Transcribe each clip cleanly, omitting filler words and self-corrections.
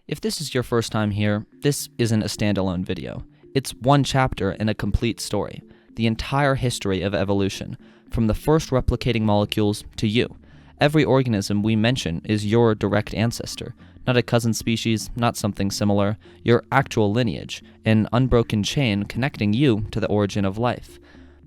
If this is your first time here, this isn't a standalone video. It's one chapter in a complete story, the entire history of evolution, from the first replicating molecules to you. Every organism we mention is your direct ancestor, not a cousin species, not something similar, your actual lineage, an unbroken chain connecting you to the origin of life.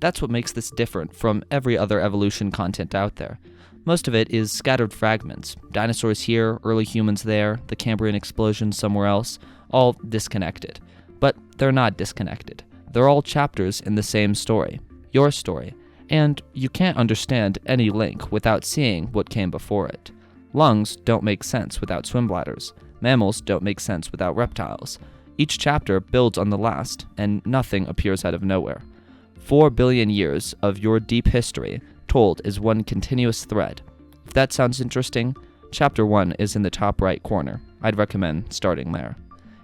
That's what makes this different from every other evolution content out there. Most of it is scattered fragments, dinosaurs here, early humans there, the Cambrian explosion somewhere else, all disconnected. But they're not disconnected. They're all chapters in the same story, your story, and you can't understand any link without seeing what came before it. Lungs don't make sense without swim bladders. Mammals don't make sense without reptiles. Each chapter builds on the last, and nothing appears out of nowhere. 4 billion years of your deep history told is one continuous thread. If that sounds interesting, Chapter 1 is in the top right corner. I'd recommend starting there.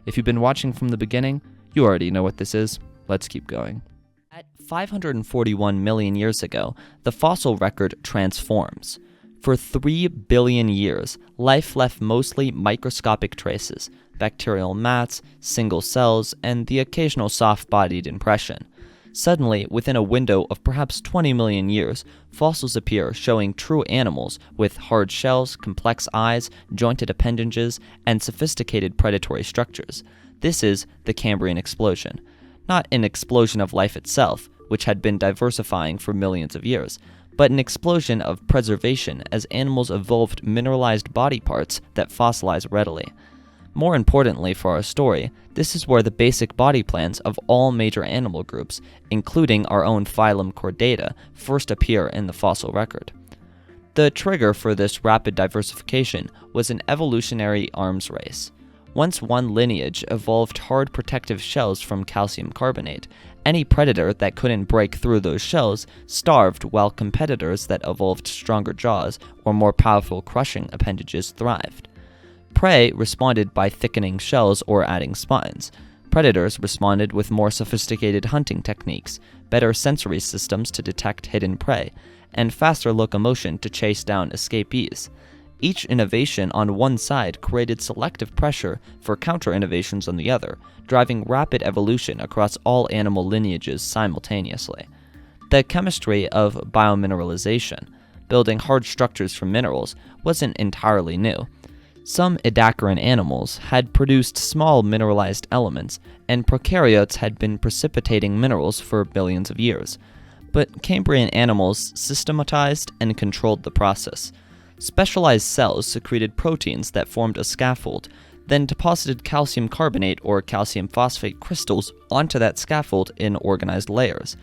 If you've been watching from the beginning, you already know what this is. Let's keep going. At 541 million years ago, the fossil record transforms. For 3 billion years, life left mostly microscopic traces, bacterial mats, single cells, and the occasional soft-bodied impression. Suddenly, within a window of perhaps 20 million years, fossils appear showing true animals with hard shells, complex eyes, jointed appendages, and sophisticated predatory structures. This is the Cambrian explosion. Not an explosion of life itself, which had been diversifying for millions of years, but an explosion of preservation as animals evolved mineralized body parts that fossilize readily. More importantly for our story, this is where the basic body plans of all major animal groups, including our own phylum Chordata, first appear in the fossil record. The trigger for this rapid diversification was an evolutionary arms race. Once one lineage evolved hard protective shells from calcium carbonate, any predator that couldn't break through those shells starved, while competitors that evolved stronger jaws or more powerful crushing appendages thrived. Prey responded by thickening shells or adding spines. Predators responded with more sophisticated hunting techniques, better sensory systems to detect hidden prey, and faster locomotion to chase down escapees. Each innovation on one side created selective pressure for counter-innovations on the other, driving rapid evolution across all animal lineages simultaneously. The chemistry of biomineralization, building hard structures from minerals, wasn't entirely new. Some ediacaran animals had produced small mineralized elements, and prokaryotes had been precipitating minerals for billions of years. But Cambrian animals systematized and controlled the process. Specialized cells secreted proteins that formed a scaffold, then deposited calcium carbonate or calcium phosphate crystals onto that scaffold in organized layers.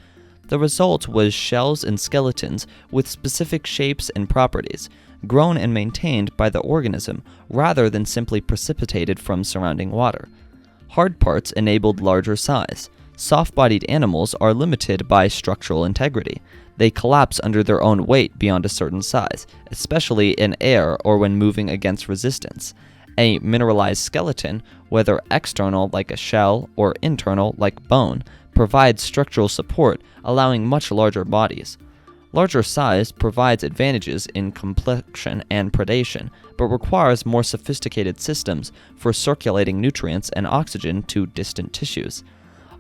The result was shells and skeletons with specific shapes and properties, grown and maintained by the organism rather than simply precipitated from surrounding water. Hard parts enabled larger size. Soft-bodied animals are limited by structural integrity. They collapse under their own weight beyond a certain size, especially in air or when moving against resistance. A mineralized skeleton, whether external like a shell or internal like bone, provides structural support, allowing much larger bodies. Larger size provides advantages in complexion and predation, but requires more sophisticated systems for circulating nutrients and oxygen to distant tissues.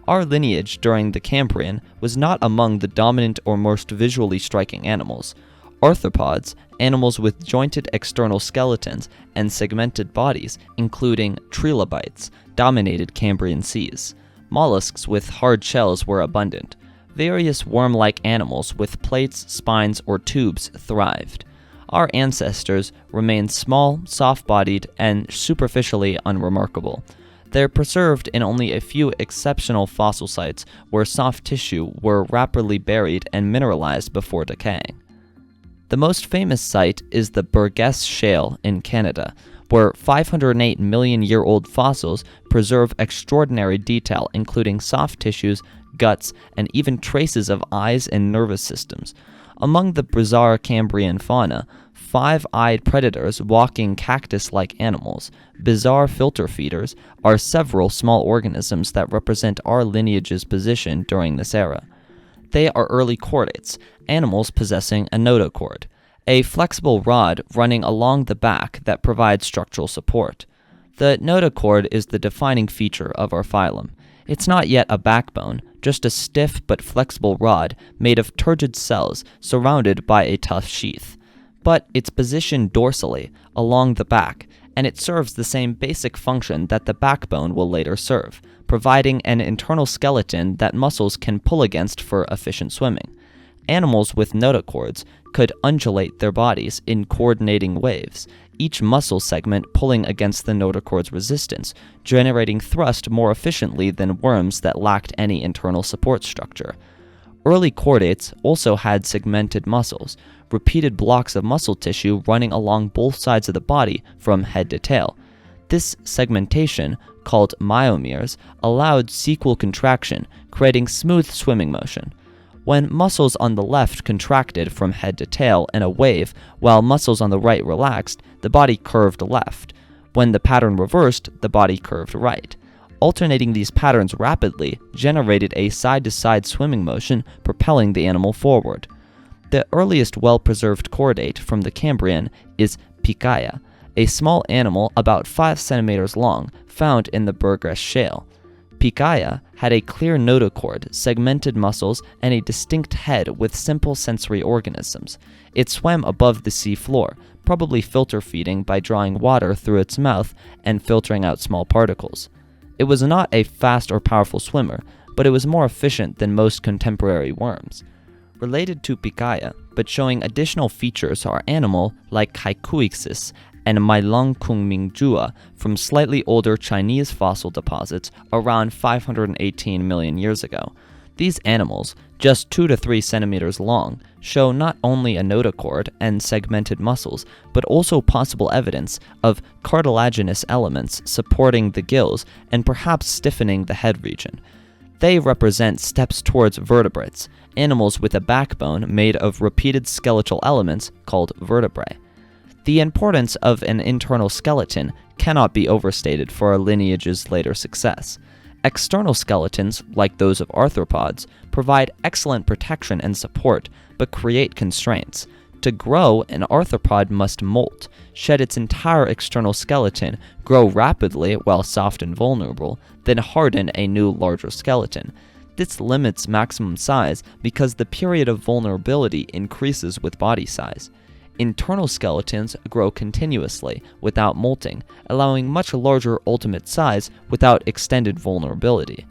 Our lineage during the Cambrian was not among the dominant or most visually striking animals. Arthropods, animals with jointed external skeletons and segmented bodies, including trilobites, dominated Cambrian seas. Mollusks with hard shells were abundant. Various worm-like animals with plates, spines, or tubes thrived. Our ancestors remained small, soft-bodied, and superficially unremarkable. They're preserved in only a few exceptional fossil sites where soft tissue were rapidly buried and mineralized before decaying. The most famous site is the Burgess Shale in Canada, where 508 million-year-old fossils preserve extraordinary detail, including soft tissues, guts, and even traces of eyes and nervous systems. Among the bizarre Cambrian fauna, 5-eyed predators walking cactus-like animals, bizarre filter feeders, are several small organisms that represent our lineage's position during this era. They are early chordates, animals possessing a notochord, a flexible rod running along the back that provides structural support. The notochord is the defining feature of our phylum. It's not yet a backbone, just a stiff but flexible rod made of turgid cells surrounded by a tough sheath. But it's positioned dorsally, along the back, and it serves the same basic function that the backbone will later serve, providing an internal skeleton that muscles can pull against for efficient swimming. Animals with notochords could undulate their bodies in coordinating waves, each muscle segment pulling against the notochord's resistance, generating thrust more efficiently than worms that lacked any internal support structure. Early chordates also had segmented muscles, repeated blocks of muscle tissue running along both sides of the body from head to tail. This segmentation, called myomeres, allowed sequel contraction, creating smooth swimming motion. When muscles on the left contracted from head to tail in a wave, while muscles on the right relaxed, the body curved left. When the pattern reversed, the body curved right. Alternating these patterns rapidly generated a side-to-side swimming motion, propelling the animal forward. The earliest well-preserved chordate from the Cambrian is Pikaia, a small animal about 5 centimeters long, found in the Burgess Shale. Pikaia had a clear notochord, segmented muscles, and a distinct head with simple sensory organisms. It swam above the sea floor, probably filter feeding by drawing water through its mouth and filtering out small particles. It was not a fast or powerful swimmer, but it was more efficient than most contemporary worms. Related to Pikaia, but showing additional features are animals like Haikuixis and Mailongkungmingjua from slightly older Chinese fossil deposits around 518 million years ago. These animals, just 2 to 3 centimeters long, show not only a notochord and segmented muscles, but also possible evidence of cartilaginous elements supporting the gills and perhaps stiffening the head region. They represent steps towards vertebrates, animals with a backbone made of repeated skeletal elements called vertebrae. The importance of an internal skeleton cannot be overstated for a lineage's later success. External skeletons, like those of arthropods, provide excellent protection and support, but create constraints. To grow, an arthropod must molt, shed its entire external skeleton, grow rapidly while soft and vulnerable, then harden a new, larger skeleton. This limits maximum size because the period of vulnerability increases with body size. Internal skeletons grow continuously without molting, allowing much larger ultimate size without extended vulnerability.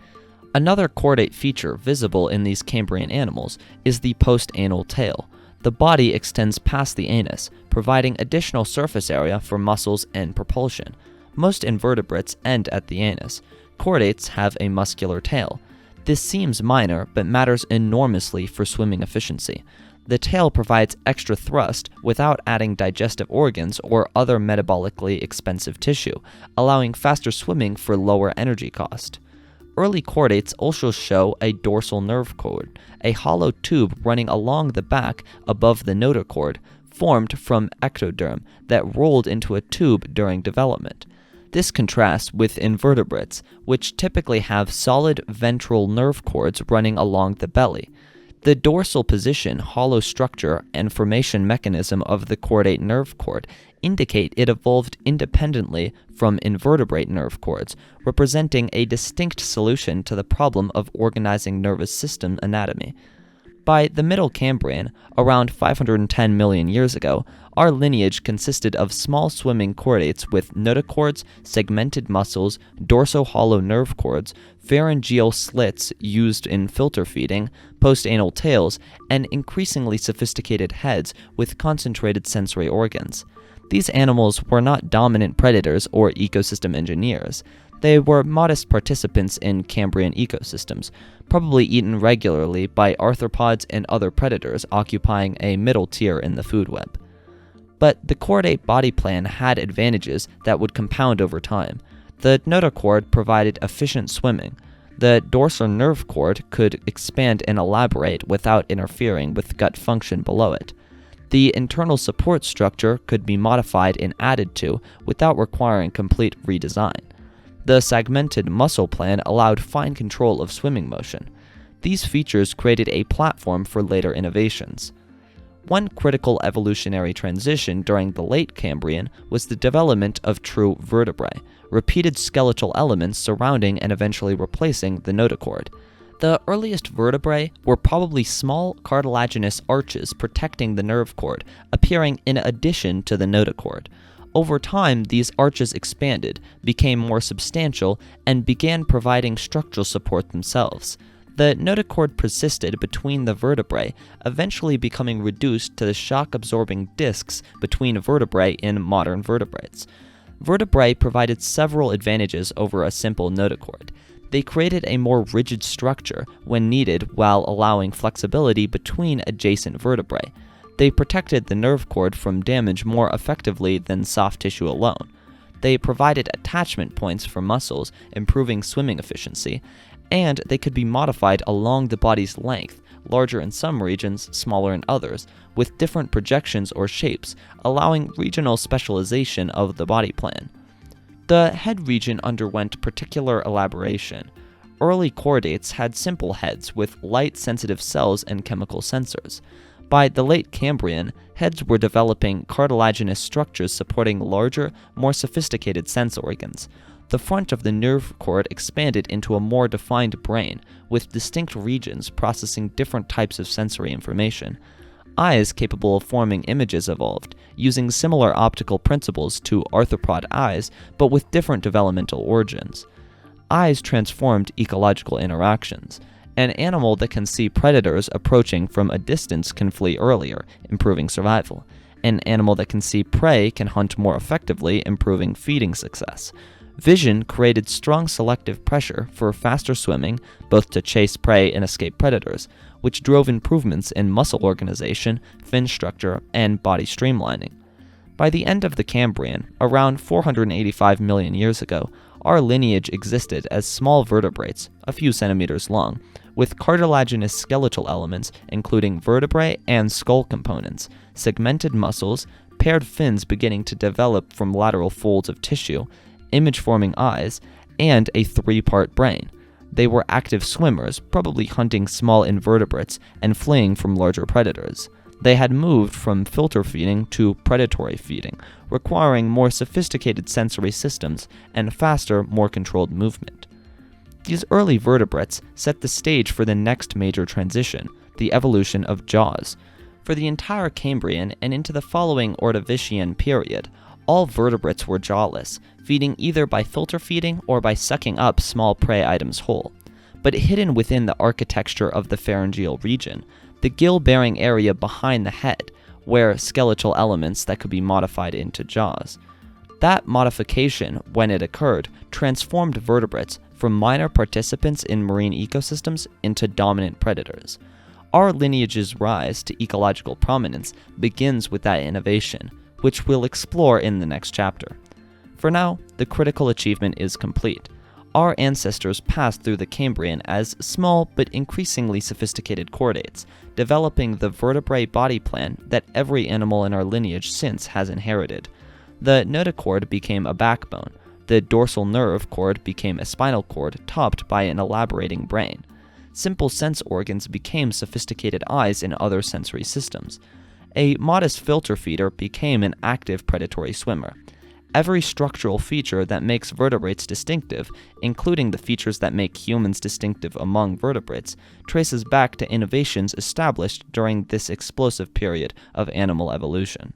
Another chordate feature visible in these Cambrian animals is the postanal tail. The body extends past the anus, providing additional surface area for muscles and propulsion. Most invertebrates end at the anus. Chordates have a muscular tail. This seems minor, but matters enormously for swimming efficiency. The tail provides extra thrust without adding digestive organs or other metabolically expensive tissue, allowing faster swimming for lower energy cost. Early chordates also show a dorsal nerve cord, a hollow tube running along the back above the notochord, formed from ectoderm that rolled into a tube during development. This contrasts with invertebrates, which typically have solid ventral nerve cords running along the belly. The dorsal position, hollow structure, and formation mechanism of the chordate nerve cord indicate it evolved independently from invertebrate nerve cords, representing a distinct solution to the problem of organizing nervous system anatomy. By the Middle Cambrian, around 510 million years ago, our lineage consisted of small swimming chordates with notochords, segmented muscles, dorso-hollow nerve cords, pharyngeal slits used in filter feeding, postanal tails, and increasingly sophisticated heads with concentrated sensory organs. These animals were not dominant predators or ecosystem engineers. They were modest participants in Cambrian ecosystems, probably eaten regularly by arthropods and other predators occupying a middle tier in the food web. But the chordate body plan had advantages that would compound over time. The notochord provided efficient swimming. The dorsal nerve cord could expand and elaborate without interfering with gut function below it. The internal support structure could be modified and added to without requiring complete redesign. The segmented muscle plan allowed fine control of swimming motion. These features created a platform for later innovations. One critical evolutionary transition during the late Cambrian was the development of true vertebrae, repeated skeletal elements surrounding and eventually replacing the notochord. The earliest vertebrae were probably small cartilaginous arches protecting the nerve cord, appearing in addition to the notochord. Over time, these arches expanded, became more substantial, and began providing structural support themselves. The notochord persisted between the vertebrae, eventually becoming reduced to the shock-absorbing discs between vertebrae in modern vertebrates. Vertebrae provided several advantages over a simple notochord. They created a more rigid structure when needed while allowing flexibility between adjacent vertebrae. They protected the nerve cord from damage more effectively than soft tissue alone. They provided attachment points for muscles, improving swimming efficiency, and they could be modified along the body's length, larger in some regions, smaller in others, with different projections or shapes, allowing regional specialization of the body plan. The head region underwent particular elaboration. Early chordates had simple heads with light-sensitive cells and chemical sensors. By the late Cambrian, heads were developing cartilaginous structures supporting larger, more sophisticated sense organs. The front of the nerve cord expanded into a more defined brain, with distinct regions processing different types of sensory information. Eyes capable of forming images evolved, using similar optical principles to arthropod eyes, but with different developmental origins. Eyes transformed ecological interactions. An animal that can see predators approaching from a distance can flee earlier, improving survival. An animal that can see prey can hunt more effectively, improving feeding success. Vision created strong selective pressure for faster swimming, both to chase prey and escape predators, which drove improvements in muscle organization, fin structure, and body streamlining. By the end of the Cambrian, around 485 million years ago, our lineage existed as small vertebrates, a few centimeters long, with cartilaginous skeletal elements including vertebrae and skull components, segmented muscles, paired fins beginning to develop from lateral folds of tissue, image-forming eyes, and a three-part brain. They were active swimmers, probably hunting small invertebrates and fleeing from larger predators. They had moved from filter feeding to predatory feeding, requiring more sophisticated sensory systems and faster, more controlled movement. These early vertebrates set the stage for the next major transition, the evolution of jaws. For the entire Cambrian and into the following Ordovician period, all vertebrates were jawless, feeding either by filter feeding or by sucking up small prey items whole. But hidden within the architecture of the pharyngeal region, the gill-bearing area behind the head, were skeletal elements that could be modified into jaws. That modification, when it occurred, transformed vertebrates from minor participants in marine ecosystems into dominant predators. Our lineage's rise to ecological prominence begins with that innovation, which we'll explore in the next chapter. For now, the critical achievement is complete. Our ancestors passed through the Cambrian as small but increasingly sophisticated chordates, developing the vertebrate body plan that every animal in our lineage since has inherited. The notochord became a backbone. The dorsal nerve cord became a spinal cord topped by an elaborating brain. Simple sense organs became sophisticated eyes and other sensory systems. A modest filter feeder became an active predatory swimmer. Every structural feature that makes vertebrates distinctive, including the features that make humans distinctive among vertebrates, traces back to innovations established during this explosive period of animal evolution.